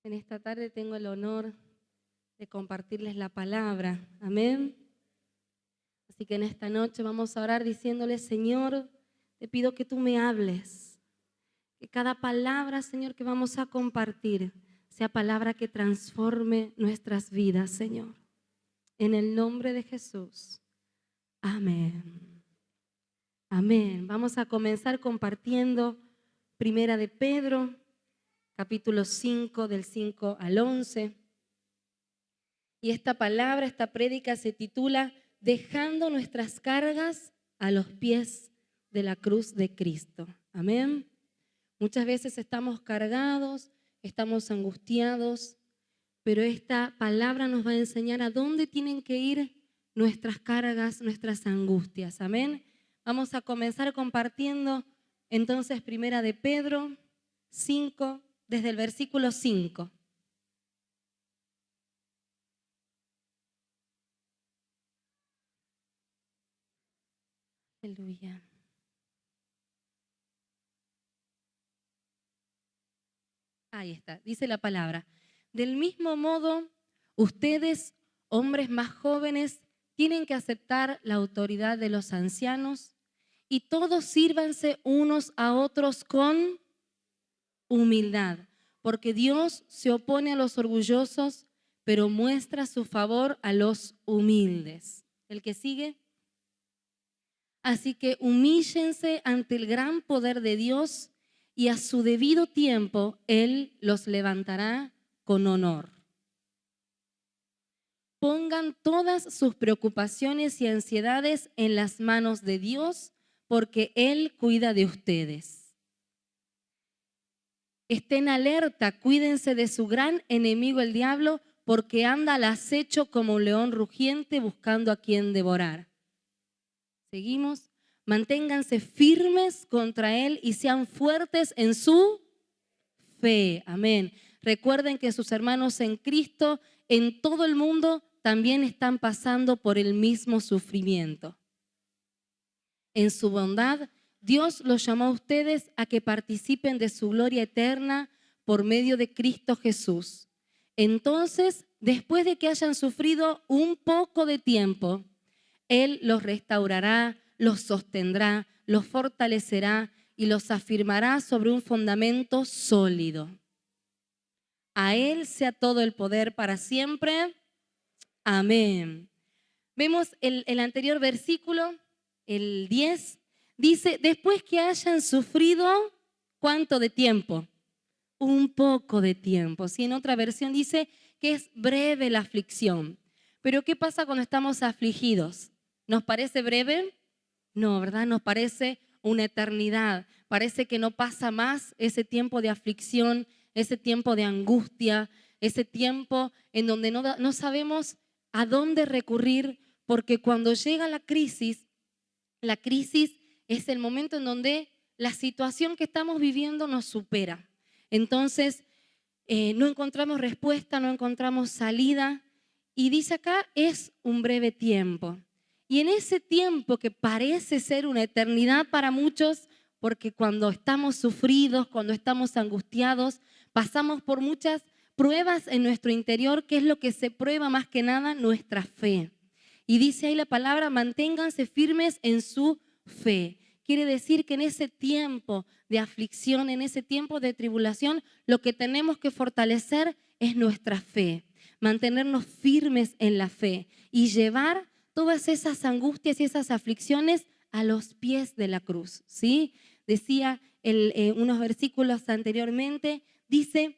En esta tarde tengo el honor de compartirles la palabra. Amén. Así que en esta noche vamos a orar diciéndole: Señor, te pido que tú me hables. Que cada palabra, Señor, que vamos a compartir sea palabra que transforme nuestras vidas, Señor. En el nombre de Jesús. Amén. Amén. Vamos a comenzar compartiendo Primera de Pedro, capítulo 5, del 5 al 11. Y esta palabra, esta prédica se titula Dejando nuestras cargas a los pies de la cruz de Cristo. Amén. Muchas veces estamos cargados, estamos angustiados, pero esta palabra nos va a enseñar a dónde tienen que ir nuestras cargas, nuestras angustias. Amén. Vamos a comenzar compartiendo entonces Primera de Pedro 5, desde el versículo 5. Aleluya. Ahí está, dice la palabra. Del mismo modo, ustedes, hombres más jóvenes, tienen que aceptar la autoridad de los ancianos y todos sírvanse unos a otros con humildad, porque Dios se opone a los orgullosos, pero muestra su favor a los humildes. ¿El que sigue? Así que humíllense ante el gran poder de Dios y a su debido tiempo Él los levantará con honor. Pongan todas sus preocupaciones y ansiedades en las manos de Dios, porque Él cuida de ustedes. Estén alerta, cuídense de su gran enemigo el diablo, porque anda al acecho como un león rugiente buscando a quien devorar. Seguimos. Manténganse firmes contra él y sean fuertes en su fe. Amén. Recuerden que sus hermanos en Cristo en todo el mundo también están pasando por el mismo sufrimiento. En su bondad, Dios los llamó a ustedes a que participen de su gloria eterna por medio de Cristo Jesús. Entonces, después de que hayan sufrido un poco de tiempo, Él los restaurará, los sostendrá, los fortalecerá y los afirmará sobre un fundamento sólido. A Él sea todo el poder para siempre. Amén. Vemos el anterior versículo, el 10, dice, después que hayan sufrido, ¿cuánto de tiempo? Un poco de tiempo. Si en otra versión dice que es breve la aflicción. Pero ¿qué pasa cuando estamos afligidos? ¿Nos parece breve? No, ¿verdad? Nos parece una eternidad. Parece que no pasa más ese tiempo de aflicción, ese tiempo de angustia, ese tiempo en donde no sabemos a dónde recurrir, porque cuando llega la crisis es el momento en donde la situación que estamos viviendo nos supera. Entonces, no encontramos respuesta, no encontramos salida. Y dice acá, es un breve tiempo. Y en ese tiempo que parece ser una eternidad para muchos, porque cuando estamos sufridos, cuando estamos angustiados, pasamos por muchas pruebas en nuestro interior, que es lo que se prueba más que nada, nuestra fe. Y dice ahí la palabra, manténganse firmes en su fe. Quiere decir que en ese tiempo de aflicción, en ese tiempo de tribulación, lo que tenemos que fortalecer es nuestra fe, mantenernos firmes en la fe y llevar todas esas angustias y esas aflicciones a los pies de la cruz, ¿sí? Decía unos versículos anteriormente, dice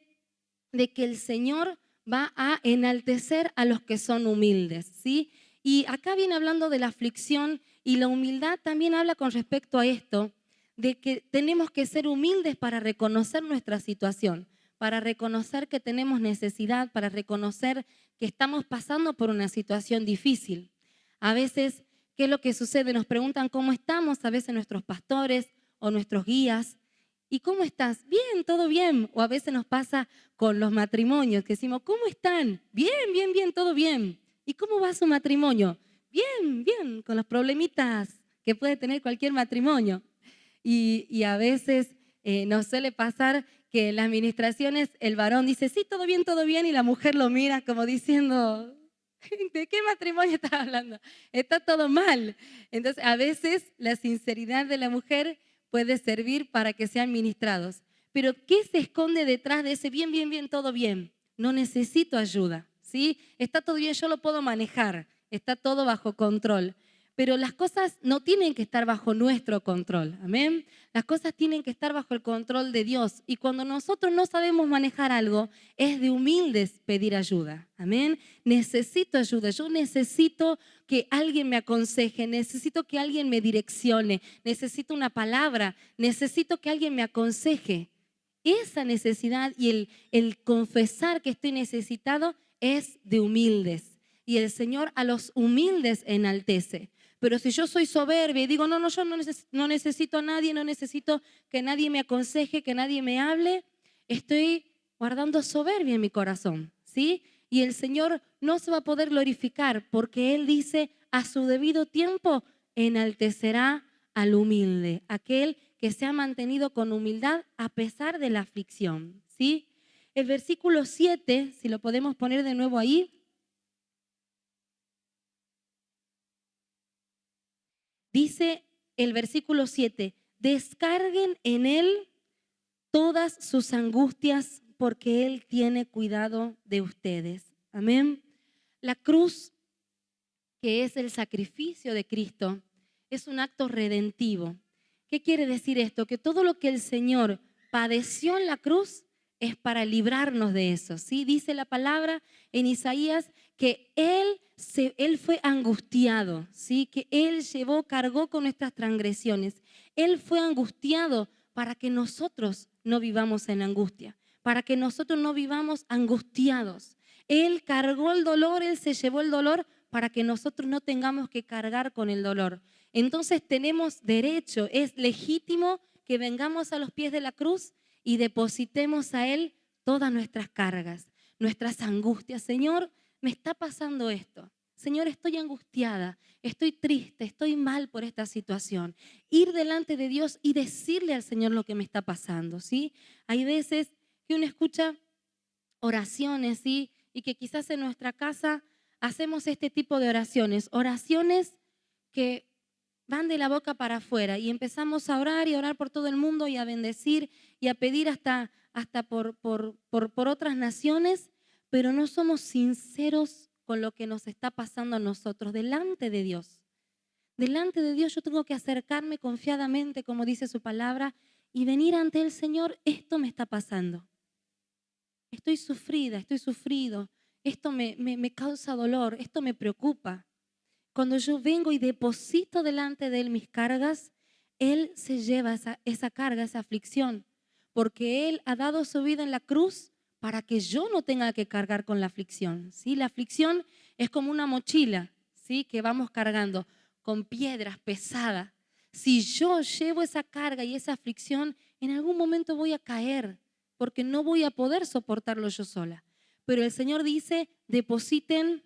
de que el Señor va a enaltecer a los que son humildes, ¿sí? Y acá viene hablando de la aflicción y la humildad también habla con respecto a esto, de que tenemos que ser humildes para reconocer nuestra situación, para reconocer que tenemos necesidad, para reconocer que estamos pasando por una situación difícil. A veces, ¿qué es lo que sucede? Nos preguntan cómo estamos, a veces nuestros pastores o nuestros guías. ¿Y cómo estás? Bien, todo bien. O a veces nos pasa con los matrimonios, que decimos, ¿cómo están? Bien, bien, bien, todo bien. ¿Y cómo va su matrimonio? Bien, bien, con los problemitas que puede tener cualquier matrimonio. Y a veces nos suele pasar que en las ministraciones el varón dice, sí, todo bien, y la mujer lo mira como diciendo, ¿de qué matrimonio estás hablando? Está todo mal. Entonces, a veces la sinceridad de la mujer puede servir para que sean ministrados. Pero, ¿qué se esconde detrás de ese bien, todo bien? No necesito ayuda, ¿sí? Está todo bien, yo lo puedo manejar, está todo bajo control. Pero las cosas no tienen que estar bajo nuestro control, ¿amén? Las cosas tienen que estar bajo el control de Dios. Y cuando nosotros no sabemos manejar algo, es de humildes pedir ayuda, ¿amén? Necesito ayuda, yo necesito que alguien me aconseje, necesito que alguien me direccione, necesito una palabra, necesito que alguien me aconseje. Esa necesidad y el confesar que estoy necesitado es de humildes. Y el Señor a los humildes enaltece. Pero si yo soy soberbia y digo, no, yo no necesito a nadie, no necesito que nadie me aconseje, que nadie me hable, estoy guardando soberbia en mi corazón, ¿sí? Y el Señor no se va a poder glorificar porque Él dice, a su debido tiempo enaltecerá al humilde, aquel que se ha mantenido con humildad a pesar de la aflicción, ¿sí? El versículo 7, si lo podemos poner de nuevo ahí, dice el versículo 7, descarguen en Él todas sus angustias porque Él tiene cuidado de ustedes. Amén. La cruz, que es el sacrificio de Cristo, es un acto redentivo. ¿Qué quiere decir esto? Que todo lo que el Señor padeció en la cruz es para librarnos de eso, ¿sí? Dice la palabra en Isaías que Él fue angustiado, ¿sí? Que Él cargó con nuestras transgresiones. Él fue angustiado para que nosotros no vivamos en angustia, para que nosotros no vivamos angustiados. Él cargó el dolor, Él se llevó el dolor para que nosotros no tengamos que cargar con el dolor. Entonces tenemos derecho, es legítimo que vengamos a los pies de la cruz y depositemos a Él todas nuestras cargas, nuestras angustias. Señor, me está pasando esto. Señor, estoy angustiada, estoy triste, estoy mal por esta situación. Ir delante de Dios y decirle al Señor lo que me está pasando, ¿sí? Hay veces que uno escucha oraciones, ¿sí? Y que quizás en nuestra casa hacemos este tipo de oraciones que van de la boca para afuera y empezamos a orar y a orar por todo el mundo y a bendecir y a pedir hasta por otras naciones, pero no somos sinceros con lo que nos está pasando a nosotros delante de Dios. Delante de Dios yo tengo que acercarme confiadamente, como dice su palabra, y venir ante el Señor, esto me está pasando. Estoy sufrida, estoy sufrido, esto me causa dolor, esto me preocupa. Cuando yo vengo y deposito delante de Él mis cargas, Él se lleva esa carga, esa aflicción, porque Él ha dado su vida en la cruz para que yo no tenga que cargar con la aflicción, ¿sí? La aflicción es como una mochila, ¿sí? Que vamos cargando con piedras pesadas. Si yo llevo esa carga y esa aflicción, en algún momento voy a caer, porque no voy a poder soportarlo yo sola. Pero el Señor dice, depositen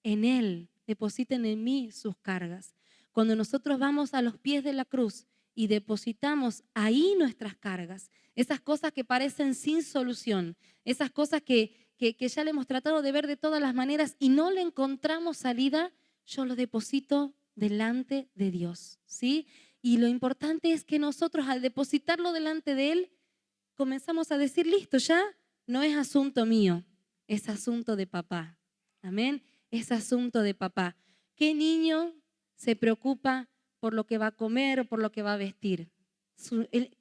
en Él, depositen en mí sus cargas. Cuando nosotros vamos a los pies de la cruz y depositamos ahí nuestras cargas, esas cosas que parecen sin solución, esas cosas que ya le hemos tratado de ver de todas las maneras y no le encontramos salida, yo lo deposito delante de Dios, ¿sí? Y lo importante es que nosotros al depositarlo delante de Él, comenzamos a decir, listo, ya no es asunto mío, es asunto de papá. Amén. Es asunto de papá. ¿Qué niño se preocupa por lo que va a comer o por lo que va a vestir?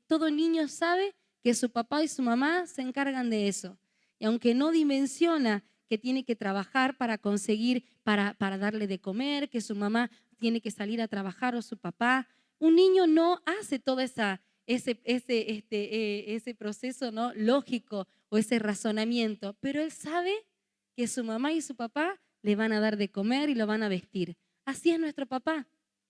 Todo niño sabe que su papá y su mamá se encargan de eso. Y aunque no dimensiona que tiene que trabajar para conseguir, para darle de comer, que su mamá tiene que salir a trabajar o su papá, un niño no hace todo ese proceso, ¿no?, lógico o ese razonamiento, pero él sabe que su mamá y su papá le van a dar de comer y lo van a vestir. Así es nuestro papá,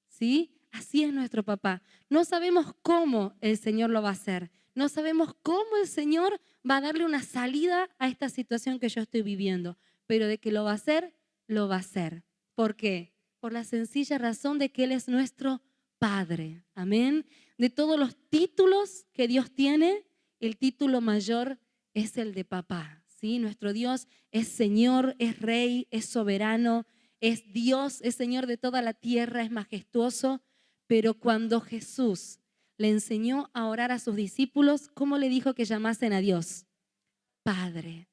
¿sí? Así es nuestro papá. No sabemos cómo el Señor lo va a hacer. No sabemos cómo el Señor va a darle una salida a esta situación que yo estoy viviendo. Pero de que lo va a hacer, lo va a hacer. ¿Por qué? Por la sencilla razón de que Él es nuestro Padre. Amén. De todos los títulos que Dios tiene, el título mayor es el de papá, ¿sí? Nuestro Dios es Señor, es Rey, es soberano, es Dios, es Señor de toda la tierra, es majestuoso. Pero cuando Jesús le enseñó a orar a sus discípulos, ¿cómo le dijo que llamasen a Dios? Padre,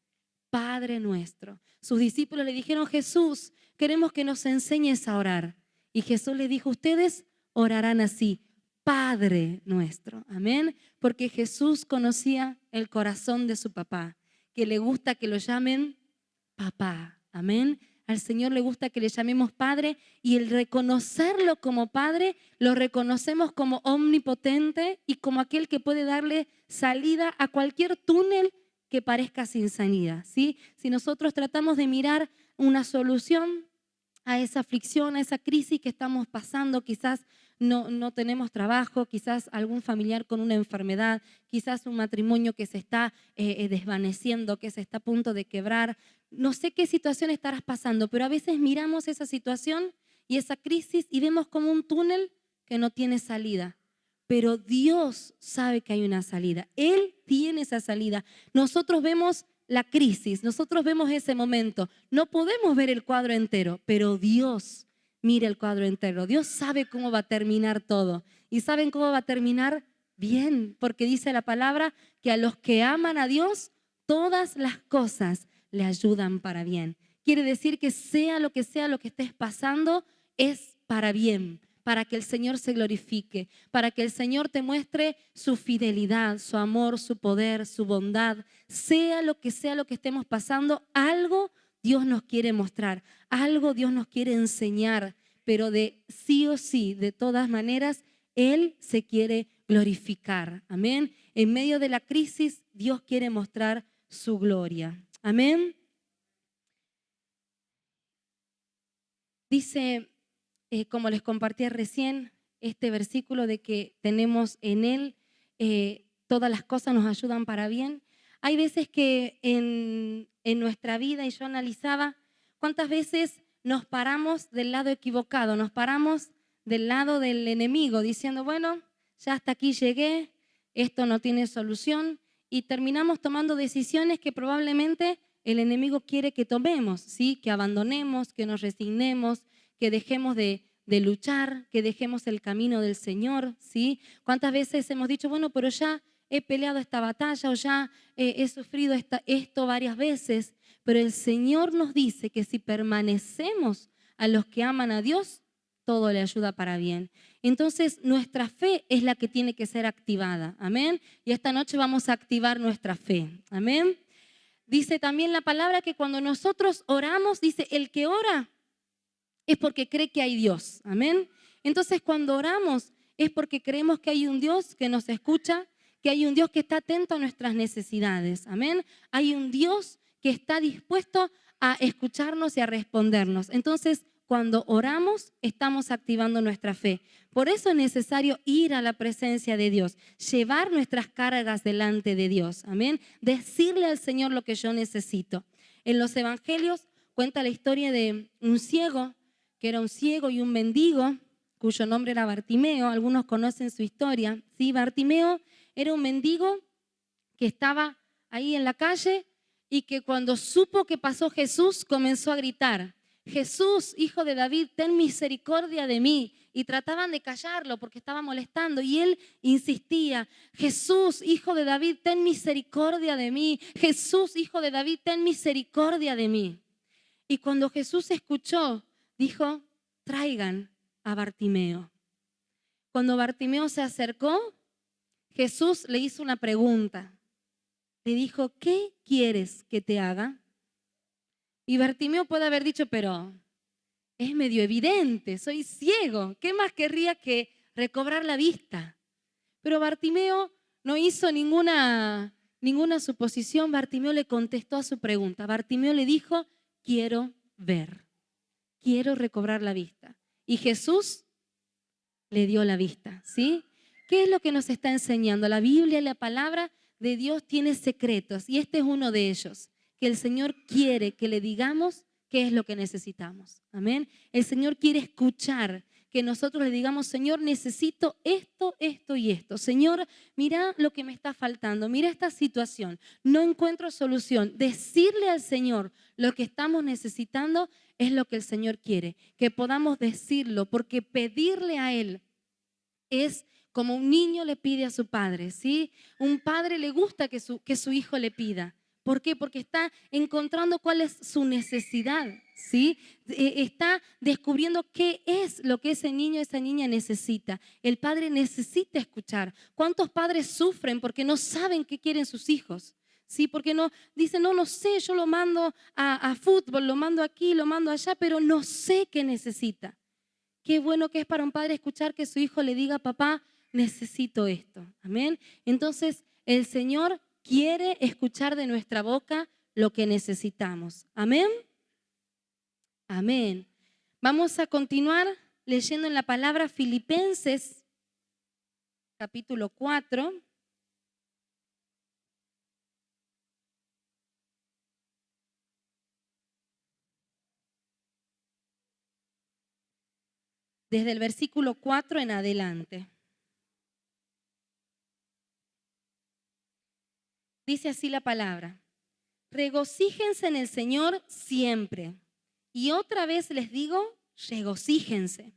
Padre nuestro. Sus discípulos le dijeron: Jesús, queremos que nos enseñes a orar. Y Jesús le dijo: ustedes orarán así: Padre nuestro. Amén. Porque Jesús conocía el corazón de su papá, que le gusta que lo llamen papá. Amén. Al Señor le gusta que le llamemos Padre, y el reconocerlo como Padre lo reconocemos como omnipotente y como aquel que puede darle salida a cualquier túnel que parezca sin salida, ¿sí? Si nosotros tratamos de mirar una solución a esa aflicción, a esa crisis que estamos pasando, quizás no tenemos trabajo, quizás algún familiar con una enfermedad, quizás un matrimonio que se está desvaneciendo, que se está a punto de quebrar. No sé qué situación estarás pasando, pero a veces miramos esa situación y esa crisis y vemos como un túnel que no tiene salida. Pero Dios sabe que hay una salida. Él tiene esa salida. Nosotros vemos la crisis, nosotros vemos ese momento. No podemos ver el cuadro entero, pero Dios mira el cuadro entero. Dios sabe cómo va a terminar todo. ¿Y saben cómo va a terminar? Bien, porque dice la palabra que a los que aman a Dios, todas las cosas le ayudan para bien. Quiere decir que sea lo que estés pasando, es para bien, para que el Señor se glorifique, para que el Señor te muestre su fidelidad, su amor, su poder, su bondad. Sea lo que estemos pasando, algo Dios nos quiere mostrar, algo Dios nos quiere enseñar, pero de sí o sí, de todas maneras, Él se quiere glorificar. Amén. En medio de la crisis, Dios quiere mostrar su gloria. Amén. Dice, como les compartí recién, este versículo de que tenemos en Él, todas las cosas nos ayudan para bien. Hay veces que en nuestra vida, y yo analizaba cuántas veces nos paramos del lado equivocado, nos paramos del lado del enemigo, diciendo: bueno, ya hasta aquí llegué, esto no tiene solución, y terminamos tomando decisiones que probablemente el enemigo quiere que tomemos, ¿sí? Que abandonemos, que nos resignemos, que dejemos de luchar, que dejemos el camino del Señor, ¿sí? ¿Cuántas veces hemos dicho: bueno, pero ya he peleado esta batalla, o ya he sufrido esto varias veces? Pero el Señor nos dice que si permanecemos a los que aman a Dios, todo le ayuda para bien. Entonces, nuestra fe es la que tiene que ser activada. Amén. Y esta noche vamos a activar nuestra fe. Amén. Dice también la palabra que cuando nosotros oramos, dice: el que ora es porque cree que hay Dios. Amén. Entonces, cuando oramos es porque creemos que hay un Dios que nos escucha, que hay un Dios que está atento a nuestras necesidades. Amén. Hay un Dios que está dispuesto a escucharnos y a respondernos. Entonces, cuando oramos, estamos activando nuestra fe. Por eso es necesario ir a la presencia de Dios, llevar nuestras cargas delante de Dios. Amén. Decirle al Señor lo que yo necesito. En los evangelios cuenta la historia de un ciego, que era un ciego y un mendigo, cuyo nombre era Bartimeo. Algunos conocen su historia. ¿Sí? Bartimeo era un mendigo que estaba ahí en la calle y que cuando supo que pasó Jesús, comenzó a gritar: Jesús, hijo de David, ten misericordia de mí. Y trataban de callarlo porque estaba molestando, y él insistía: Jesús, hijo de David, ten misericordia de mí. Jesús, hijo de David, ten misericordia de mí. Y cuando Jesús escuchó, dijo: traigan a Bartimeo. Cuando Bartimeo se acercó, Jesús le hizo una pregunta. Le dijo: ¿qué quieres que te haga? Y Bartimeo puede haber dicho: pero es medio evidente, soy ciego, ¿qué más querría que recobrar la vista? Pero Bartimeo no hizo ninguna suposición. Bartimeo le contestó a su pregunta. Bartimeo le dijo: quiero ver, quiero recobrar la vista. Y Jesús le dio la vista, ¿sí? ¿Qué es lo que nos está enseñando? La Biblia, la palabra de Dios tiene secretos, y este es uno de ellos, que el Señor quiere que le digamos qué es lo que necesitamos. Amén. El Señor quiere escuchar que nosotros le digamos, Señor, necesito esto, esto y esto. Señor, mira lo que me está faltando, mira esta situación, no encuentro solución. Decirle al Señor lo que estamos necesitando es lo que el Señor quiere, que podamos decirlo, porque pedirle a Él es como un niño le pide a su padre, ¿sí? Un padre le gusta que su hijo le pida. ¿Por qué? Porque está encontrando cuál es su necesidad, ¿sí? Está descubriendo qué es lo que ese niño, esa niña necesita. El padre necesita escuchar. ¿Cuántos padres sufren porque no saben qué quieren sus hijos? ¿Sí? Porque no, dicen, no sé, yo lo mando a fútbol, lo mando aquí, lo mando allá, pero no sé qué necesita. Qué bueno que es para un padre escuchar que su hijo le diga, papá, necesito esto. Amén. Entonces, el Señor quiere escuchar de nuestra boca lo que necesitamos. Amén. Amén. Vamos a continuar leyendo en la palabra Filipenses, capítulo 4. Desde el versículo 4 en adelante. Dice así la palabra: regocíjense en el Señor siempre. Y otra vez les digo, regocíjense.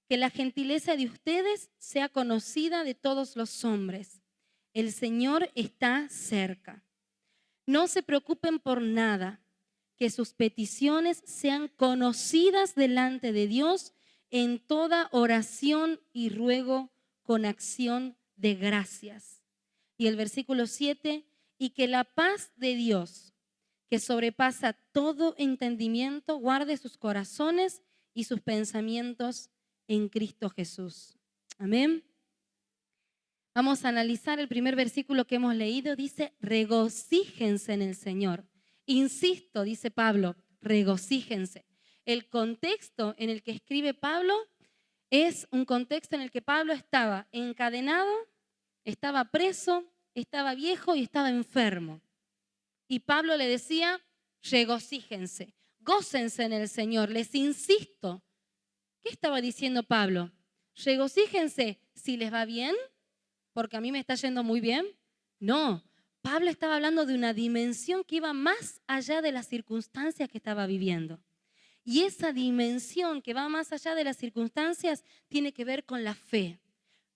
Que la gentileza de ustedes sea conocida de todos los hombres. El Señor está cerca. No se preocupen por nada, que sus peticiones sean conocidas delante de Dios en toda oración y ruego con acción de gracias. Y el versículo 7, y que la paz de Dios, que sobrepasa todo entendimiento, guarde sus corazones y sus pensamientos en Cristo Jesús. Amén. Vamos a analizar el primer versículo que hemos leído. Dice, regocíjense en el Señor. Insisto, dice Pablo, regocíjense. El contexto en el que escribe Pablo es un contexto en el que Pablo estaba encadenado, estaba preso, estaba viejo y estaba enfermo. Y Pablo le decía, regocíjense, gócense en el Señor. Les insisto. ¿Qué estaba diciendo Pablo? Regocíjense si les va bien, porque a mí me está yendo muy bien. No, Pablo estaba hablando de una dimensión que iba más allá de las circunstancias que estaba viviendo. Y esa dimensión que va más allá de las circunstancias tiene que ver con la fe.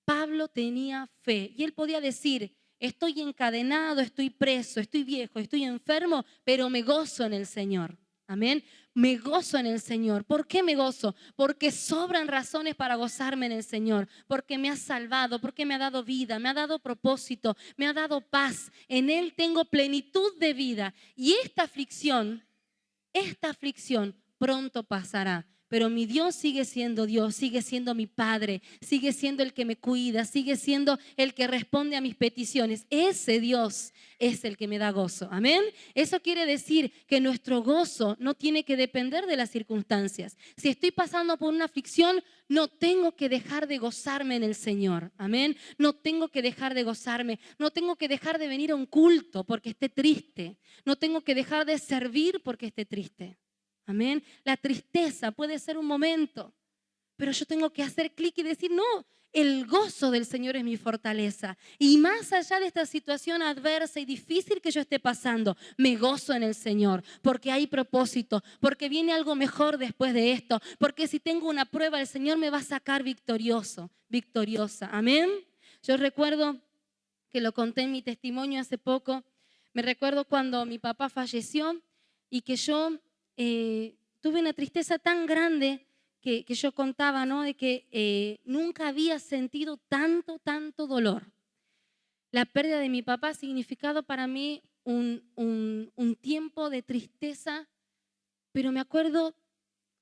Pablo tenía fe y él podía decir, estoy encadenado, estoy preso, estoy viejo, estoy enfermo, pero me gozo en el Señor. Amén. Me gozo en el Señor. ¿Por qué me gozo? Porque sobran razones para gozarme en el Señor. Porque me ha salvado, porque me ha dado vida, me ha dado propósito, me ha dado paz. En Él tengo plenitud de vida. Y esta aflicción pronto pasará. Pero mi Dios sigue siendo Dios, sigue siendo mi Padre, sigue siendo el que me cuida, sigue siendo el que responde a mis peticiones. Ese Dios es el que me da gozo. Amén. Eso quiere decir que nuestro gozo no tiene que depender de las circunstancias. Si estoy pasando por una aflicción, no tengo que dejar de gozarme en el Señor. Amén. No tengo que dejar de gozarme. No tengo que dejar de venir a un culto porque esté triste. No tengo que dejar de servir porque esté triste. Amén. La tristeza puede ser un momento, pero yo tengo que hacer clic y decir, no, el gozo del Señor es mi fortaleza. Y más allá de esta situación adversa y difícil que yo esté pasando, me gozo en el Señor, porque hay propósito, porque viene algo mejor después de esto, porque si tengo una prueba, el Señor me va a sacar victorioso, victoriosa. Amén. Yo recuerdo que lo conté en mi testimonio hace poco. Me recuerdo cuando mi papá falleció y que yo tuve una tristeza tan grande que yo contaba, ¿no? De que nunca había sentido tanto dolor. La pérdida de mi papá ha significado para mí un tiempo de tristeza, pero me acuerdo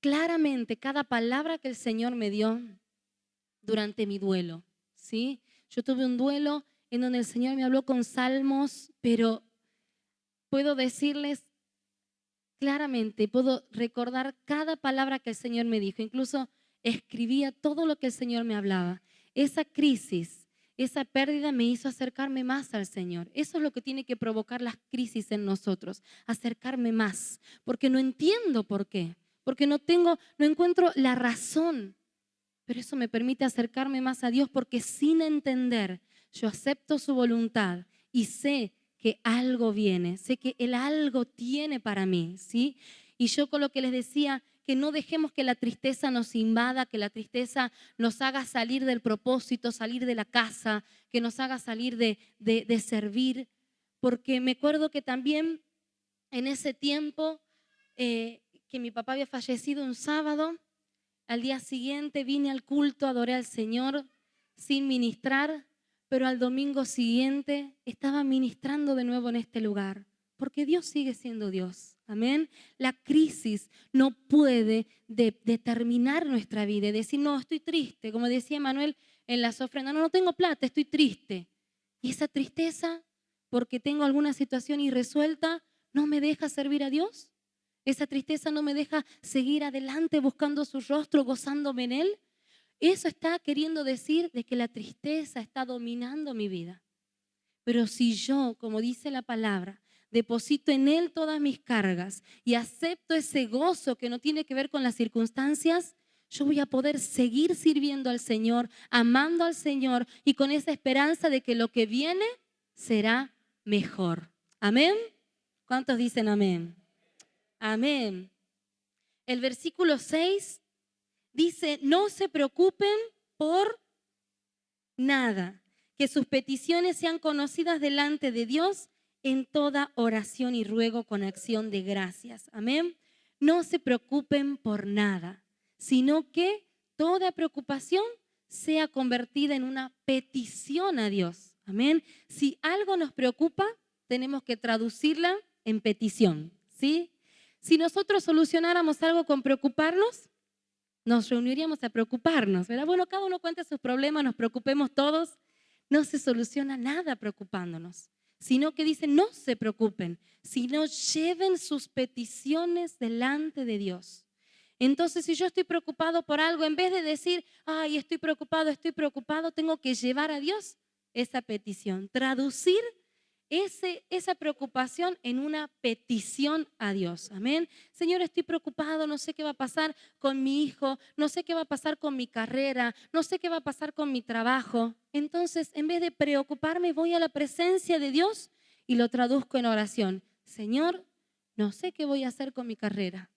claramente cada palabra que el Señor me dio durante mi duelo, ¿sí? Yo tuve un duelo en donde el Señor me habló con salmos, pero puedo decirles claramente, puedo recordar cada palabra que el Señor me dijo, incluso escribía todo lo que el Señor me hablaba. Esa crisis, esa pérdida me hizo acercarme más al Señor. Eso es lo que tiene que provocar las crisis en nosotros, acercarme más, porque no entiendo por qué, porque no encuentro la razón. pero eso me permite acercarme más a Dios porque sin entender, yo acepto su voluntad y sé que algo viene, sé que Él algo tiene para mí, ¿sí? Y yo con lo que les decía, que no dejemos que la tristeza nos invada, que la tristeza nos haga salir del propósito, salir de la casa, que nos haga salir de servir, porque me acuerdo que también en ese tiempo que mi papá había fallecido un sábado, al día siguiente vine al culto, adoré al Señor sin ministrar, pero al domingo siguiente estaba ministrando de nuevo en este lugar, porque Dios sigue siendo Dios. Amén. La crisis no puede determinar nuestra vida y decir, no, estoy triste, como decía Manuel en las ofrendas, no, no tengo plata, estoy triste. Y esa tristeza, porque tengo alguna situación irresuelta, no me deja servir a Dios. Esa tristeza no me deja seguir adelante buscando su rostro, gozándome en Él. Eso está queriendo decir de que la tristeza está dominando mi vida. Pero si yo, como dice la palabra, deposito en Él todas mis cargas y acepto ese gozo que no tiene que ver con las circunstancias, yo voy a poder seguir sirviendo al Señor, amando al Señor y con esa esperanza de que lo que viene será mejor. ¿Amén? ¿Cuántos dicen amén? Amén. El versículo 6 dice, no se preocupen por nada, que sus peticiones sean conocidas delante de Dios en toda oración y ruego con acción de gracias. Amén. No se preocupen por nada, sino que toda preocupación sea convertida en una petición a Dios. Amén. Si algo nos preocupa, tenemos que traducirla en petición, ¿sí? Si nosotros solucionáramos algo con preocuparnos, nos reuniríamos a preocuparnos, ¿verdad? Bueno, cada uno cuenta sus problemas, nos preocupemos todos. No se soluciona nada preocupándonos, sino que dice, no se preocupen, sino lleven sus peticiones delante de Dios. Entonces, si yo estoy preocupado por algo, en vez de decir, ay, estoy preocupado, tengo que llevar a Dios esa petición, traducir esa preocupación en una petición a Dios. Amén. Señor, estoy preocupado, no sé qué va a pasar con mi hijo, no sé qué va a pasar con mi carrera, no sé qué va a pasar con mi trabajo. Entonces, en vez de preocuparme, voy a la presencia de Dios y lo traduzco en oración. Señor, no sé qué voy a hacer con mi carrera.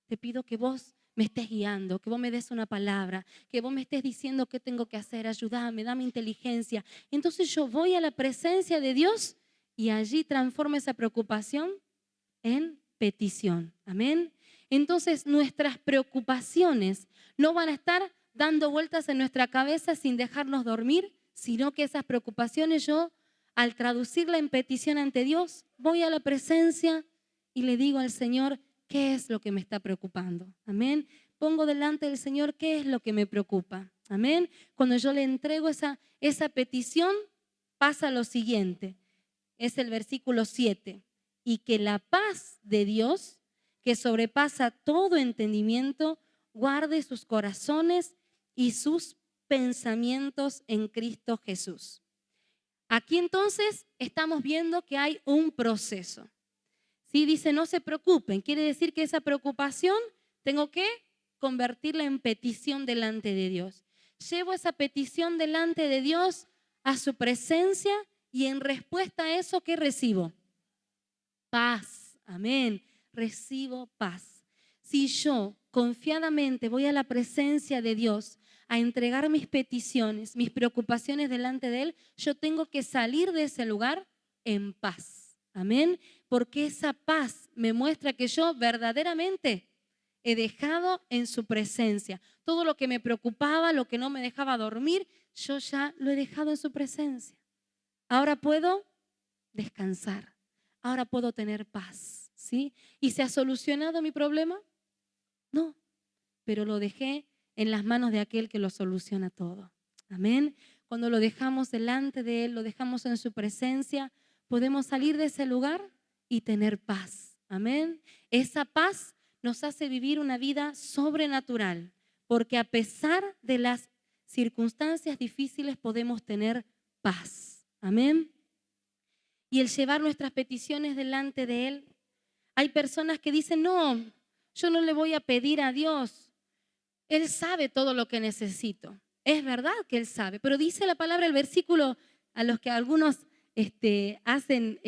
Te pido que vos me estés guiando, que vos me des una palabra, que vos me estés diciendo qué tengo que hacer, ayúdame, dame inteligencia. Entonces yo voy a la presencia de Dios y allí transformo esa preocupación en petición. Amén. Entonces nuestras preocupaciones no van a estar dando vueltas en nuestra cabeza sin dejarnos dormir, sino que esas preocupaciones yo, al traducirla en petición ante Dios, voy a la presencia y le digo al Señor, ¿qué es lo que me está preocupando? Amén. Pongo delante del Señor qué es lo que me preocupa. Amén. Cuando yo le entrego esa petición, pasa lo siguiente. Es el versículo 7. Y que la paz de Dios, que sobrepasa todo entendimiento, guarde sus corazones y sus pensamientos en Cristo Jesús. Aquí entonces estamos viendo que hay un proceso. ¿Sí? Dice, no se preocupen. Quiere decir que esa preocupación tengo que convertirla en petición delante de Dios. Llevo esa petición delante de Dios a su presencia y en respuesta a eso, ¿qué recibo? Paz. Amén. Recibo paz. Si yo confiadamente voy a la presencia de Dios a entregar mis peticiones, mis preocupaciones delante de Él, yo tengo que salir de ese lugar en paz. Amén. Porque esa paz me muestra que yo verdaderamente he dejado en su presencia. Todo lo que me preocupaba, lo que no me dejaba dormir, yo ya lo he dejado en su presencia. Ahora puedo descansar. Ahora puedo tener paz, ¿sí? ¿Y se ha solucionado mi problema? No, pero lo dejé en las manos de aquel que lo soluciona todo. Amén. Cuando lo dejamos delante de Él, lo dejamos en su presencia, podemos salir de ese lugar y tener paz. Amén. Esa paz nos hace vivir una vida sobrenatural, porque a pesar de las circunstancias difíciles podemos tener paz. Amén. Y el llevar nuestras peticiones delante de Él. Hay personas que dicen, no, yo no le voy a pedir a Dios Él sabe todo lo que necesito. Es verdad que Él sabe, pero dice la palabra, el versículo a los que algunos hacen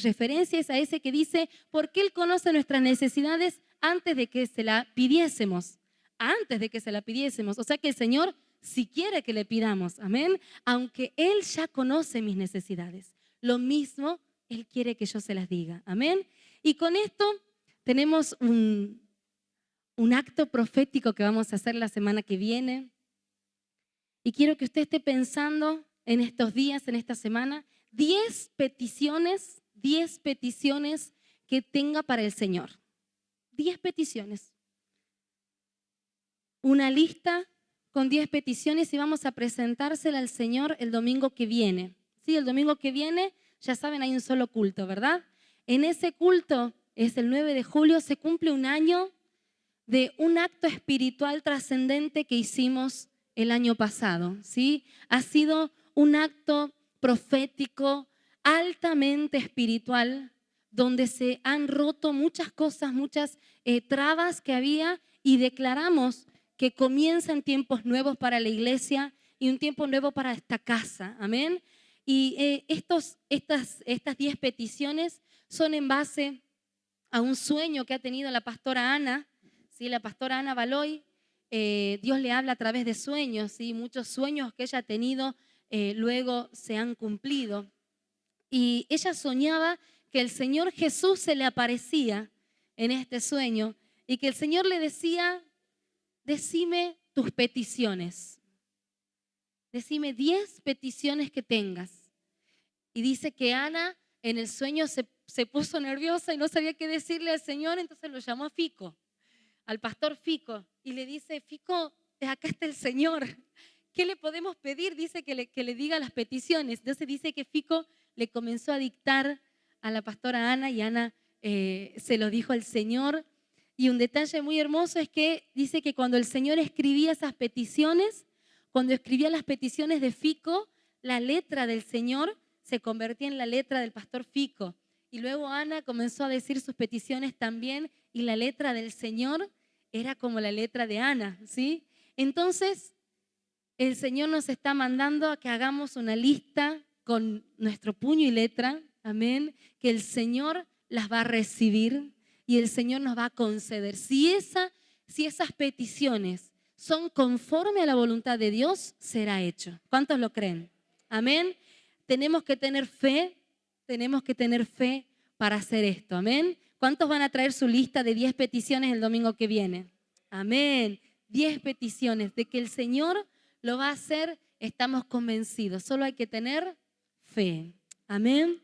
referencias a ese que dice, porque Él conoce nuestras necesidades antes de que se la pidiésemos. Antes de que se la pidiésemos. O sea que el Señor si quiere que le pidamos, amén, aunque Él ya conoce mis necesidades. Lo mismo Él quiere que yo se las diga, amén. Y con esto tenemos un acto profético que vamos a hacer la semana que viene. Y quiero que usted esté pensando en estos días, en esta semana, 10 peticiones que tenga para el Señor. 10 peticiones. Una lista con 10 peticiones y vamos a presentársela al Señor el domingo que viene. Sí, el domingo que viene, ya saben, hay un solo culto, ¿verdad? En ese culto, es el 9 de julio, se cumple un año de un acto espiritual trascendente que hicimos el año pasado, ¿sí? Ha sido un acto profético, altamente espiritual, donde se han roto muchas cosas, muchas trabas que había y declaramos que comienzan tiempos nuevos para la iglesia y un tiempo nuevo para esta casa, amén. Y estas 10 peticiones son en base a un sueño que ha tenido la pastora Ana, ¿sí? La pastora Ana Baloy. Dios le habla a través de sueños, ¿sí? Muchos sueños que ella ha tenido luego se han cumplido. Y ella soñaba que el Señor Jesús se le aparecía en este sueño y que el Señor le decía, decime tus peticiones, decime 10 peticiones que tengas. Y dice que Ana en el sueño se puso nerviosa y no sabía qué decirle al Señor, entonces lo llamó a Fico, al pastor Fico, y le dice, Fico, acá está el Señor, ¿qué le podemos pedir? Dice que le diga las peticiones. Entonces dice que Fico le comenzó a dictar a la pastora Ana y Ana se lo dijo al Señor. Y un detalle muy hermoso es que dice que cuando el Señor escribía esas peticiones, cuando escribía las peticiones de Fico, la letra del Señor se convertía en la letra del pastor Fico. Y luego Ana comenzó a decir sus peticiones también y la letra del Señor era como la letra de Ana, ¿sí? Entonces, el Señor nos está mandando a que hagamos una lista con nuestro puño y letra, amén, que el Señor las va a recibir y el Señor nos va a conceder. Si esas peticiones son conforme a la voluntad de Dios, será hecho. ¿Cuántos lo creen? Amén. Tenemos que tener fe para hacer esto, amén. ¿Cuántos van a traer su lista de 10 peticiones el domingo que viene? Amén. 10 peticiones de que el Señor lo va a hacer, estamos convencidos. Solo hay que tener fe. Amén.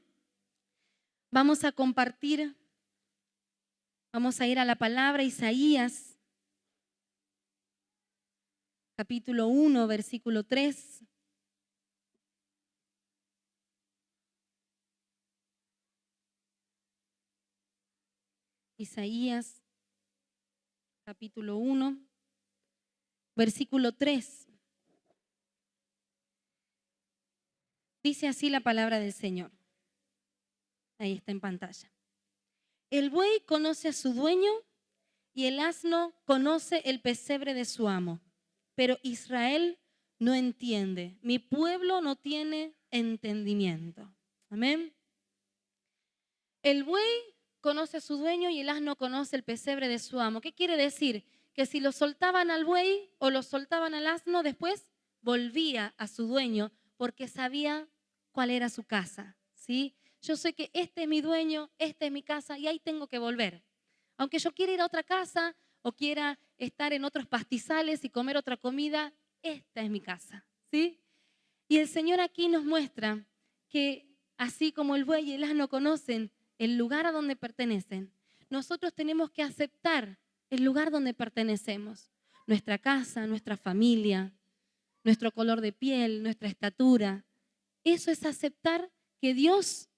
Vamos a compartir, vamos a ir a la palabra Isaías, capítulo 1, versículo 3. Isaías, capítulo 1, versículo 3. Dice así la palabra del Señor. Ahí está en pantalla. El buey conoce a su dueño y el asno conoce el pesebre de su amo. Pero Israel no entiende. Mi pueblo no tiene entendimiento. Amén. El buey conoce a su dueño y el asno conoce el pesebre de su amo. ¿Qué quiere decir? Que si lo soltaban al buey o lo soltaban al asno, después volvía a su dueño porque sabía cuál era su casa, ¿sí? Yo sé que este es mi dueño, esta es mi casa y ahí tengo que volver. Aunque yo quiera ir a otra casa o quiera estar en otros pastizales y comer otra comida, esta es mi casa, ¿sí? Y el Señor aquí nos muestra que así como el buey y el asno conocen el lugar a donde pertenecen, nosotros tenemos que aceptar el lugar donde pertenecemos. Nuestra casa, nuestra familia, nuestro color de piel, nuestra estatura. Eso es aceptar que Dios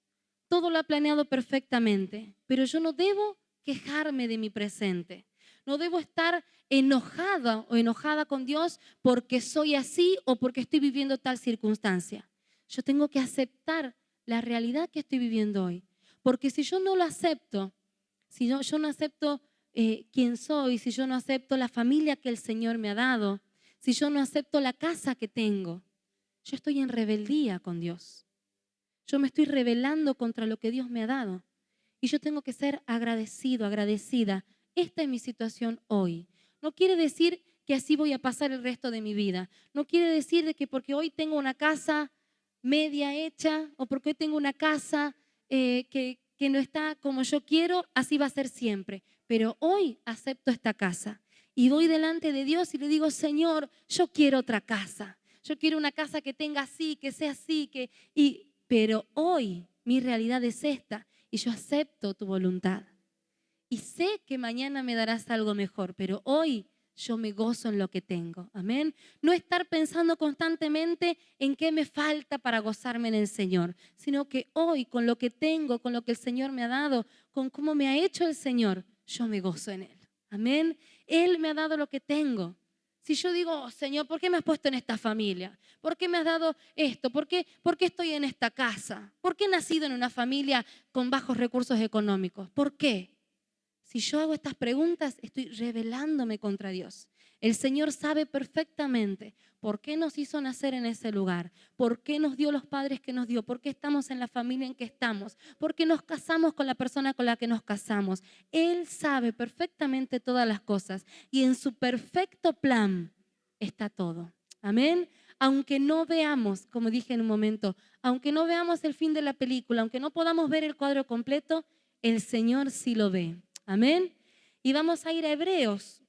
todo lo ha planeado perfectamente, pero yo no debo quejarme de mi presente. No debo estar enojada o enojada con Dios porque soy así o porque estoy viviendo tal circunstancia. Yo tengo que aceptar la realidad que estoy viviendo hoy. Porque si yo no lo acepto, si yo no acepto quién soy, si yo no acepto la familia que el Señor me ha dado, si yo no acepto la casa que tengo, yo estoy en rebeldía con Dios. Yo me estoy rebelando contra lo que Dios me ha dado. Y yo tengo que ser agradecido, agradecida. Esta es mi situación hoy. No quiere decir que así voy a pasar el resto de mi vida. No quiere decir de que porque hoy tengo una casa media hecha o porque hoy tengo una casa que no está como yo quiero, así va a ser siempre. Pero hoy acepto esta casa y voy delante de Dios y le digo, Señor, yo quiero otra casa. Yo quiero una casa que tenga así, que sea así, pero hoy mi realidad es esta y yo acepto tu voluntad. Y sé que mañana me darás algo mejor, pero hoy yo me gozo en lo que tengo. Amén. No estar pensando constantemente en qué me falta para gozarme en el Señor, sino que hoy con lo que tengo, con lo que el Señor me ha dado, con cómo me ha hecho el Señor, yo me gozo en Él. Amén. Él me ha dado lo que tengo. Si yo digo, oh, Señor, ¿por qué me has puesto en esta familia? ¿Por qué me has dado esto? ¿Por qué estoy en esta casa? ¿Por qué he nacido en una familia con bajos recursos económicos? ¿Por qué? Si yo hago estas preguntas, estoy rebelándome contra Dios. El Señor sabe perfectamente por qué nos hizo nacer en ese lugar, por qué nos dio los padres que nos dio, por qué estamos en la familia en que estamos, por qué nos casamos con la persona con la que nos casamos. Él sabe perfectamente todas las cosas y en su perfecto plan está todo. Amén. Aunque no veamos, como dije en un momento, aunque no veamos el fin de la película, aunque no podamos ver el cuadro completo, el Señor sí lo ve. Amén. Y vamos a ir a Hebreos,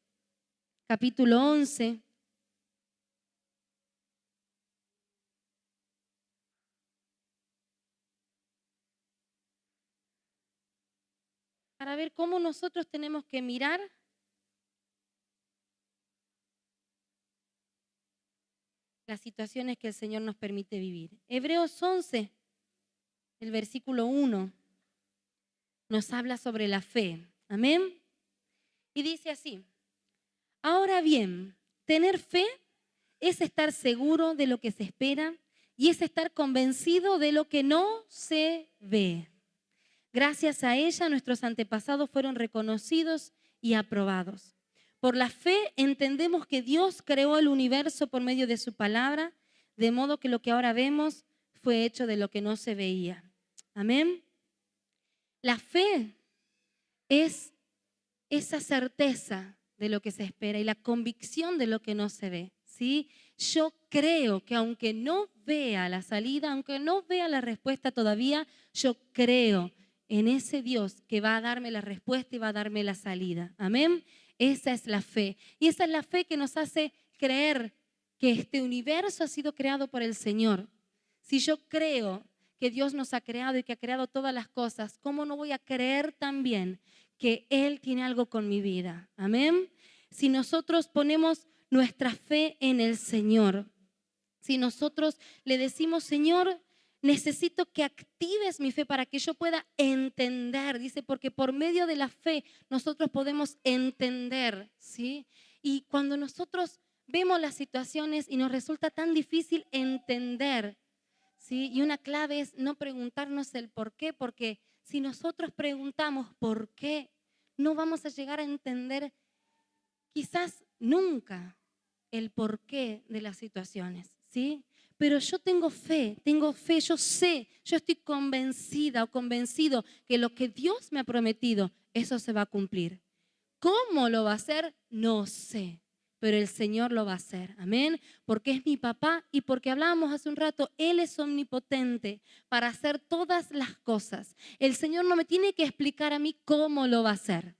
capítulo 11. Para ver cómo nosotros tenemos que mirar las situaciones que el Señor nos permite vivir. Hebreos 11, el versículo 1, nos habla sobre la fe. Amén. Y dice así: ahora bien, tener fe es estar seguro de lo que se espera y es estar convencido de lo que no se ve. Gracias a ella, nuestros antepasados fueron reconocidos y aprobados. Por la fe entendemos que Dios creó el universo por medio de su palabra, de modo que lo que ahora vemos fue hecho de lo que no se veía. Amén. La fe es esa certeza de lo que se espera y la convicción de lo que no se ve. ¿Sí? Yo creo que aunque no vea la salida, aunque no vea la respuesta todavía, yo creo en ese Dios que va a darme la respuesta y va a darme la salida. Amén. Esa es la fe. Y esa es la fe que nos hace creer que este universo ha sido creado por el Señor. Si yo creo que Dios nos ha creado y que ha creado todas las cosas, ¿cómo no voy a creer también que Él tiene algo con mi vida? Amén. Si nosotros ponemos nuestra fe en el Señor, si nosotros le decimos, Señor, necesito que actives mi fe para que yo pueda entender, dice, porque por medio de la fe nosotros podemos entender, ¿sí? Y cuando nosotros vemos las situaciones y nos resulta tan difícil entender, ¿sí? Y una clave es no preguntarnos el por qué, porque si nosotros preguntamos por qué, no vamos a llegar a entender quizás nunca el porqué de las situaciones, ¿sí? Pero yo tengo fe, yo sé, yo estoy convencida o convencido que lo que Dios me ha prometido, eso se va a cumplir. ¿Cómo lo va a hacer? No sé, pero el Señor lo va a hacer, amén, porque es mi papá y porque hablábamos hace un rato, Él es omnipotente para hacer todas las cosas. El Señor no me tiene que explicar a mí cómo lo va a hacer,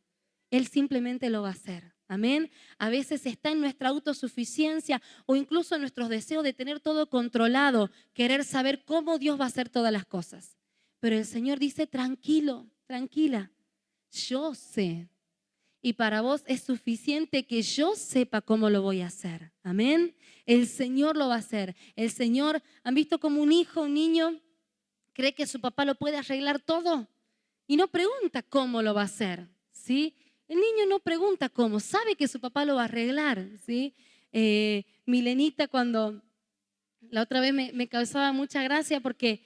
Él simplemente lo va a hacer. Amén. A veces está en nuestra autosuficiencia o incluso en nuestros deseos de tener todo controlado, querer saber cómo Dios va a hacer todas las cosas. Pero el Señor dice, tranquilo, tranquila, yo sé. Y para vos es suficiente que yo sepa cómo lo voy a hacer. Amén. El Señor lo va a hacer. El Señor, ¿han visto como un hijo, un niño, cree que su papá lo puede arreglar todo? Y no pregunta cómo lo va a hacer, ¿sí? El niño no pregunta cómo, sabe que su papá lo va a arreglar, ¿sí? Milenita cuando la otra vez me causaba mucha gracia porque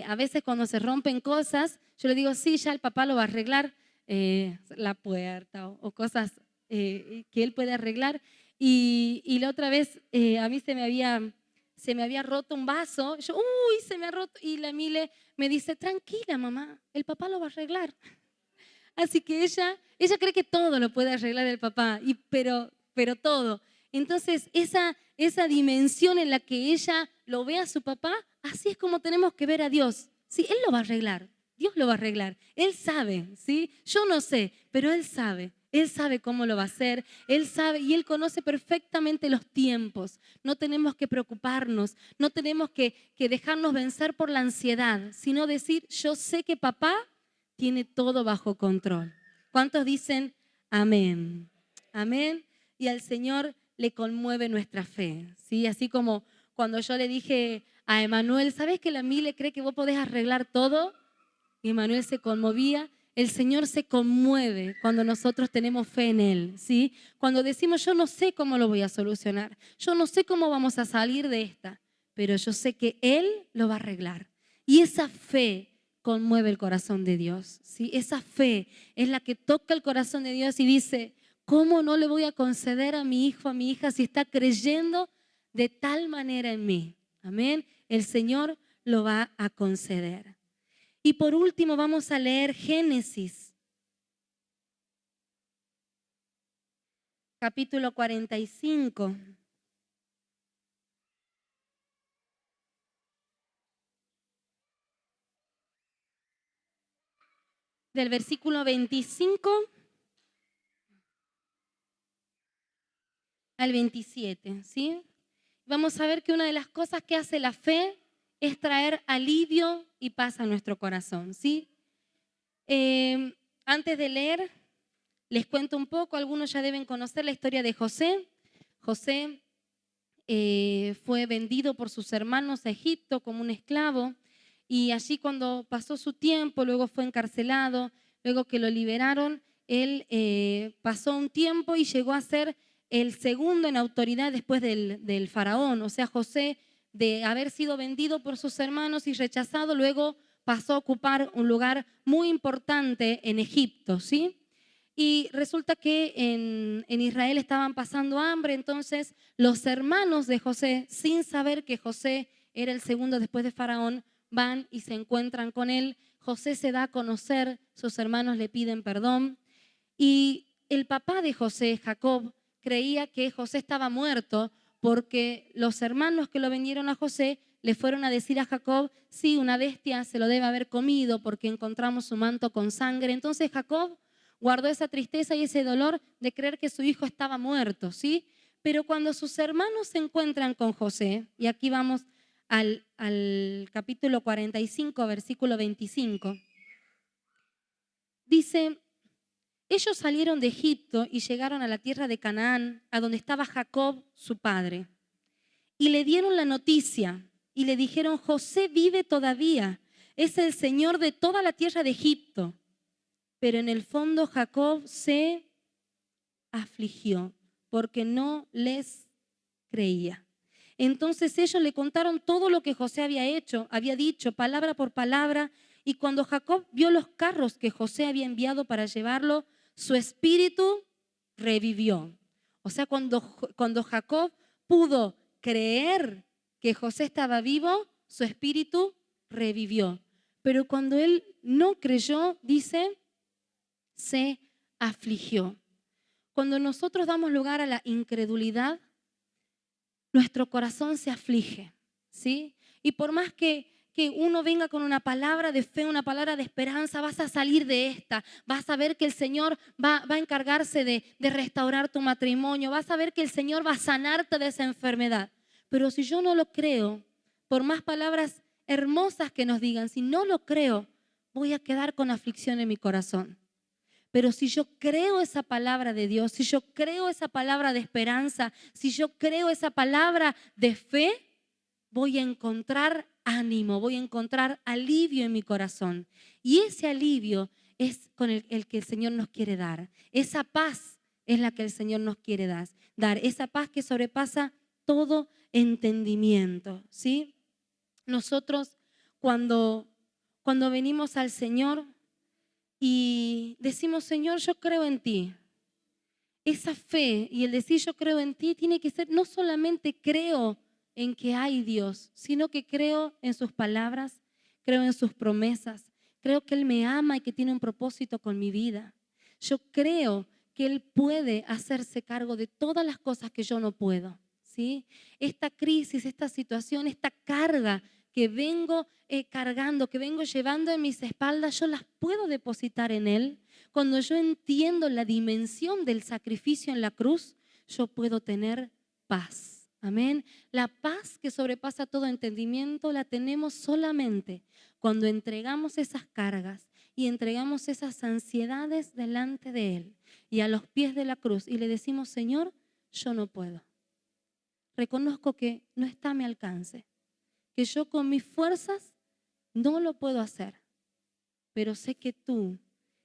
a veces cuando se rompen cosas, yo le digo, sí, ya el papá lo va a arreglar. la puerta o cosas que él puede arreglar. Y la otra vez a mí se me había roto un vaso. Yo, uy, se me ha roto. Y la Mile me dice, tranquila mamá, el papá lo va a arreglar. Así que ella cree que todo lo puede arreglar el papá, pero todo. Entonces, esa dimensión en la que ella lo ve a su papá, así es como tenemos que ver a Dios. Sí, Él lo va a arreglar, Dios lo va a arreglar. Él sabe, ¿sí? Yo no sé, pero Él sabe. Él sabe cómo lo va a hacer, Él sabe y Él conoce perfectamente los tiempos. No tenemos que preocuparnos, no tenemos que dejarnos vencer por la ansiedad, sino decir, yo sé que papá tiene todo bajo control. ¿Cuántos dicen amén? Amén. Y al Señor le conmueve nuestra fe, ¿sí? Así como cuando yo le dije a Emanuel, ¿sabes que la Mile cree que vos podés arreglar todo? Y Emanuel se conmovía. El Señor se conmueve cuando nosotros tenemos fe en Él, ¿sí? Cuando decimos, yo no sé cómo lo voy a solucionar, yo no sé cómo vamos a salir de esta, pero yo sé que Él lo va a arreglar. Y esa fe conmueve el corazón de Dios, ¿sí? Esa fe es la que toca el corazón de Dios y dice, ¿cómo no le voy a conceder a mi hijo, a mi hija, si está creyendo de tal manera en mí? Amén. El Señor lo va a conceder. Y por último vamos a leer Génesis, capítulo 45. Del versículo 25 al 27, ¿sí? Vamos a ver que una de las cosas que hace la fe es traer alivio y paz a nuestro corazón, ¿sí? Antes de leer, les cuento un poco, algunos ya deben conocer la historia de José. José fue vendido por sus hermanos a Egipto como un esclavo y allí cuando pasó su tiempo, luego fue encarcelado, luego que lo liberaron, él pasó un tiempo y llegó a ser el segundo en autoridad después del faraón. O sea, José, de haber sido vendido por sus hermanos y rechazado, luego pasó a ocupar un lugar muy importante en Egipto, ¿sí? Y resulta que en Israel estaban pasando hambre, entonces los hermanos de José, sin saber que José era el segundo después de Faraón, van y se encuentran con él. José se da a conocer, sus hermanos le piden perdón. Y el papá de José, Jacob, creía que José estaba muerto porque los hermanos que lo vendieron a José le fueron a decir a Jacob, sí, una bestia se lo debe haber comido porque encontramos su manto con sangre. Entonces Jacob guardó esa tristeza y ese dolor de creer que su hijo estaba muerto, ¿sí? Pero cuando sus hermanos se encuentran con José, y aquí vamos al capítulo 45, versículo 25, dice, ellos salieron de Egipto y llegaron a la tierra de Canaán, a donde estaba Jacob, su padre. Y le dieron la noticia y le dijeron, José vive todavía, es el Señor de toda la tierra de Egipto. Pero en el fondo Jacob se afligió porque no les creía. Entonces ellos le contaron todo lo que José había hecho, había dicho palabra por palabra, y cuando Jacob vio los carros que José había enviado para llevarlo, su espíritu revivió. O sea, cuando Jacob pudo creer que José estaba vivo, su espíritu revivió. Pero cuando él no creyó, dice, se afligió. Cuando nosotros damos lugar a la incredulidad, nuestro corazón se aflige, ¿sí? Y por más que uno venga con una palabra de fe, una palabra de esperanza, vas a salir de esta, vas a ver que el Señor va a encargarse de restaurar tu matrimonio, vas a ver que el Señor va a sanarte de esa enfermedad. Pero si yo no lo creo, por más palabras hermosas que nos digan, si no lo creo, voy a quedar con aflicción en mi corazón. Pero si yo creo esa palabra de Dios, si yo creo esa palabra de esperanza, si yo creo esa palabra de fe, voy a encontrar ánimo, voy a encontrar alivio en mi corazón. Y ese alivio es con el que el Señor nos quiere dar. Esa paz es la que el Señor nos quiere dar. Esa paz que sobrepasa todo entendimiento, ¿sí? Nosotros cuando venimos al Señor, y decimos, Señor, yo creo en ti. Esa fe y el decir yo creo en ti tiene que ser no solamente creo en que hay Dios, sino que creo en sus palabras, creo en sus promesas, creo que Él me ama y que tiene un propósito con mi vida. Yo creo que Él puede hacerse cargo de todas las cosas que yo no puedo, ¿sí? Esta crisis, esta situación, esta carga que vengo cargando, que vengo llevando en mis espaldas, yo las puedo depositar en Él. Cuando yo entiendo la dimensión del sacrificio en la cruz, yo puedo tener paz. Amén. La paz que sobrepasa todo entendimiento la tenemos solamente cuando entregamos esas cargas y entregamos esas ansiedades delante de Él y a los pies de la cruz y le decimos, Señor, yo no puedo. Reconozco que no está a mi alcance, que yo con mis fuerzas no lo puedo hacer, pero sé que tú,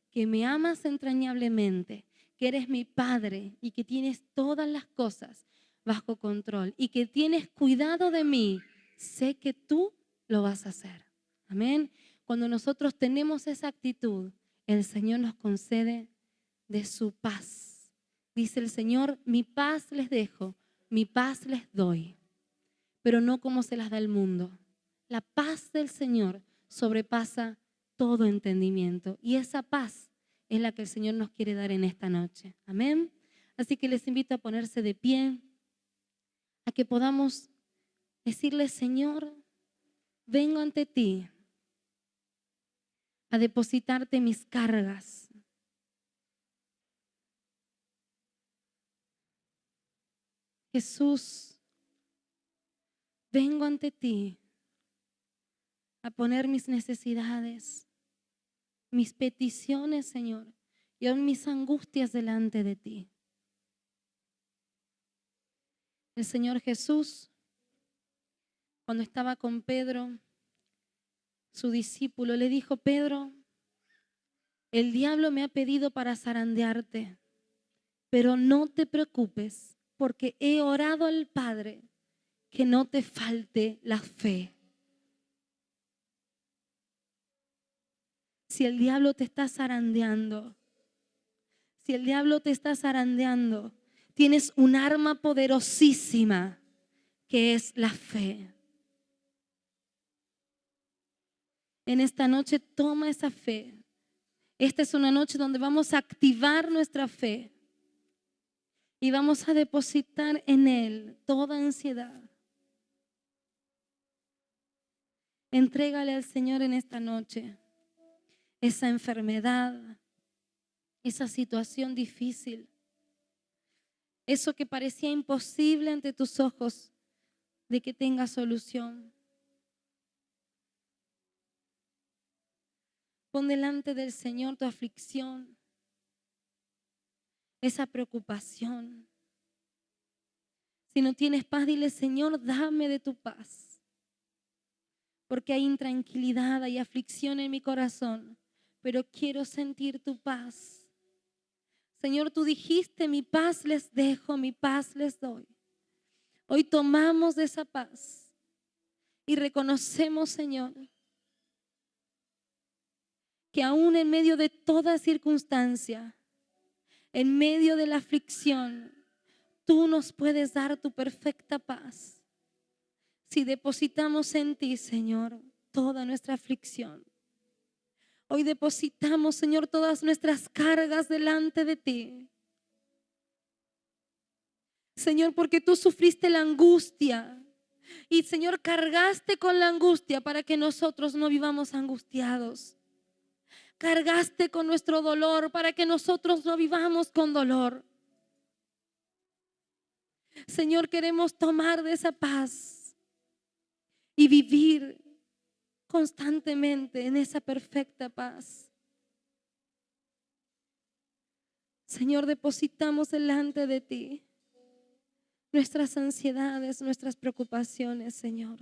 que me amas entrañablemente, que eres mi Padre y que tienes todas las cosas bajo control y que tienes cuidado de mí, sé que tú lo vas a hacer. Amén. Cuando nosotros tenemos esa actitud, el Señor nos concede de su paz. Dice el Señor, mi paz les dejo, mi paz les doy, pero no como se las da el mundo. La paz del Señor sobrepasa todo entendimiento y esa paz es la que el Señor nos quiere dar en esta noche. Amén. Así que les invito a ponerse de pie, a que podamos decirle, Señor, vengo ante ti a depositarte mis cargas. Jesús, vengo ante ti a poner mis necesidades, mis peticiones, Señor, y aún mis angustias delante de ti. El Señor Jesús, cuando estaba con Pedro, su discípulo, le dijo, Pedro, el diablo me ha pedido para zarandearte, pero no te preocupes, porque he orado al Padre que no te falte la fe. Si el diablo te está zarandeando, si el diablo te está zarandeando, tienes un arma poderosísima que es la fe. En esta noche toma esa fe. Esta es una noche donde vamos a activar nuestra fe y vamos a depositar en Él toda ansiedad. Entrégale al Señor en esta noche esa enfermedad, esa situación difícil, eso que parecía imposible ante tus ojos de que tenga solución. Pon delante del Señor tu aflicción, esa preocupación. Si no tienes paz, dile, Señor, dame de tu paz. Porque hay intranquilidad, hay aflicción en mi corazón, pero quiero sentir tu paz. Señor, tú dijiste, mi paz les dejo, mi paz les doy. Hoy tomamos de esa paz y reconocemos, Señor, que aún en medio de toda circunstancia, en medio de la aflicción, tú nos puedes dar tu perfecta paz. Si depositamos en ti, Señor, toda nuestra aflicción. Hoy depositamos, Señor, todas nuestras cargas delante de ti. Señor, porque tú sufriste la angustia y, Señor, cargaste con la angustia para que nosotros no vivamos angustiados. Cargaste con nuestro dolor para que nosotros no vivamos con dolor. Señor, queremos tomar de esa paz y vivir constantemente en esa perfecta paz. Señor, depositamos delante de ti nuestras ansiedades, nuestras preocupaciones, Señor.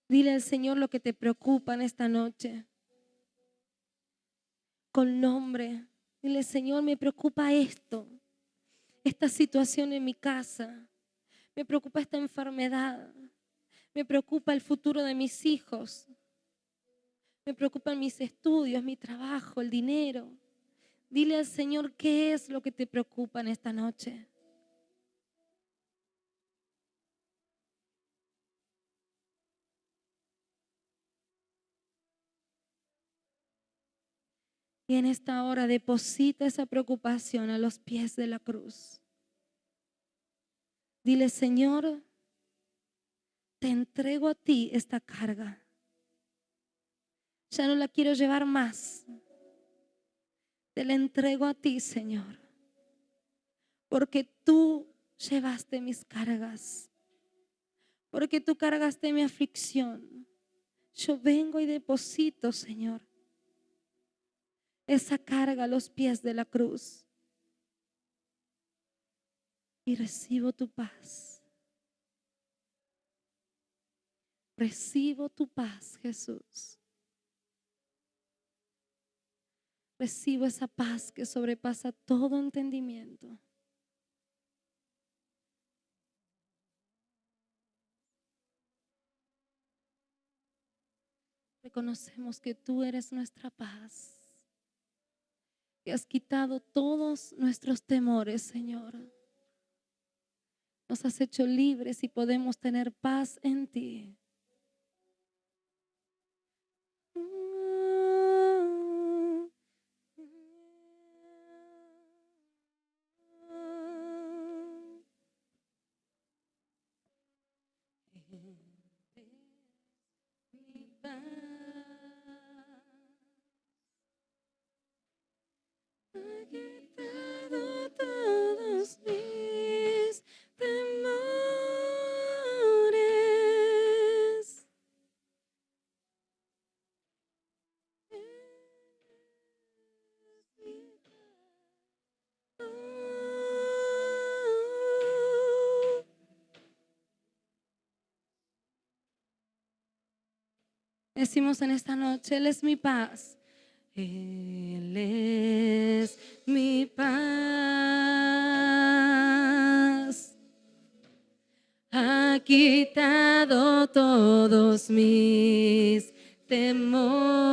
Dile al Señor lo que te preocupa en esta noche. Con nombre. Dile, Señor, me preocupa esto, esta situación en mi casa. Me preocupa esta enfermedad. Me preocupa el futuro de mis hijos. Me preocupan mis estudios, mi trabajo, el dinero. Dile al Señor qué es lo que te preocupa en esta noche. Y en esta hora deposita esa preocupación a los pies de la cruz. Dile, Señor, te entrego a ti esta carga. Ya no la quiero llevar más. Te la entrego a ti, Señor. Porque tú llevaste mis cargas. Porque tú cargaste mi aflicción. Yo vengo y deposito, Señor, esa carga a los pies de la cruz. Y recibo tu paz. Recibo tu paz, Jesús. Recibo esa paz que sobrepasa todo entendimiento. Reconocemos que tú eres nuestra paz. Que has quitado todos nuestros temores, Señor. Nos has hecho libres y podemos tener paz en ti. Ha quitado todos mis temores. Decimos en esta noche, Él es mi paz. Él es mi paz. Ha quitado todos mis temores.